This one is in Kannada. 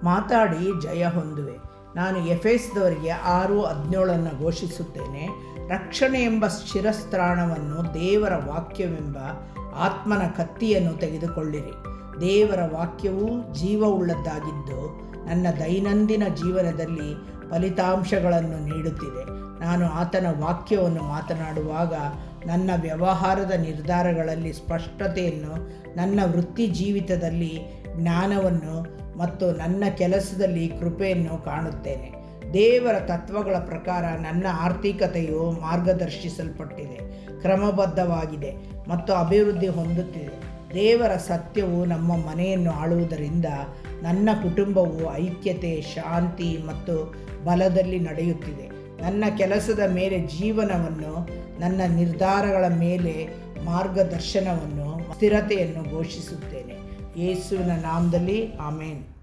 ಮಾತಾಡಿ ಜಯ ಹೊಂದುವೆ. ನಾನು ಎಫೆಸದವರಿಗೆ 6:17 ಘೋಷಿಸುತ್ತೇನೆ. ರಕ್ಷಣೆ ಎಂಬ ಶಿರಸ್ತ್ರಾಣವನ್ನು, ದೇವರ ವಾಕ್ಯವೆಂಬ ಆತ್ಮನ ಕತ್ತಿಯನ್ನು ತೆಗೆದುಕೊಳ್ಳಿರಿ. ದೇವರ ವಾಕ್ಯವು ಜೀವವುಳ್ಳದ್ದಾಗಿದ್ದು ನನ್ನ ದೈನಂದಿನ ಜೀವನದಲ್ಲಿ ಫಲಿತಾಂಶಗಳನ್ನು ನೀಡುತ್ತಿದೆ. ನಾನು ಆತನ ವಾಕ್ಯವನ್ನು ಮಾತನಾಡುವಾಗ ನನ್ನ ವ್ಯವಹಾರದ ನಿರ್ಧಾರಗಳಲ್ಲಿ ಸ್ಪಷ್ಟತೆಯನ್ನು, ನನ್ನ ವೃತ್ತಿ ಜೀವಿತದಲ್ಲಿ ಜ್ಞಾನವನ್ನು ಮತ್ತು ನನ್ನ ಕೆಲಸದಲ್ಲಿ ಕೃಪೆಯನ್ನು ಕಾಣುತ್ತೇನೆ. ದೇವರ ತತ್ವಗಳ ಪ್ರಕಾರ ನನ್ನ ಆರ್ಥಿಕತೆಯು ಮಾರ್ಗದರ್ಶಿಸಲ್ಪಟ್ಟಿದೆ, ಕ್ರಮಬದ್ಧವಾಗಿದೆ ಮತ್ತು ಅಭಿವೃದ್ಧಿ ಹೊಂದುತ್ತಿದೆ. ದೇವರ ಸತ್ಯವು ನಮ್ಮ ಮನೆಯನ್ನು ಆಳುವುದರಿಂದ ನನ್ನ ಕುಟುಂಬವು ಐಕ್ಯತೆ, ಶಾಂತಿ ಮತ್ತು ಬಲದಲ್ಲಿ ನಡೆಯುತ್ತಿದೆ. ನನ್ನ ಕೆಲಸದ ಮೇಲೆ ಜೀವನವನ್ನು, ನನ್ನ ನಿರ್ಧಾರಗಳ ಮೇಲೆ ಮಾರ್ಗದರ್ಶನವನ್ನು, ಸ್ಥಿರತೆಯನ್ನು ಘೋಷಿಸುತ್ತೇನೆ. ಯೇಸುವಿನ ನಾಮದಲ್ಲಿ ಆಮೇನ್.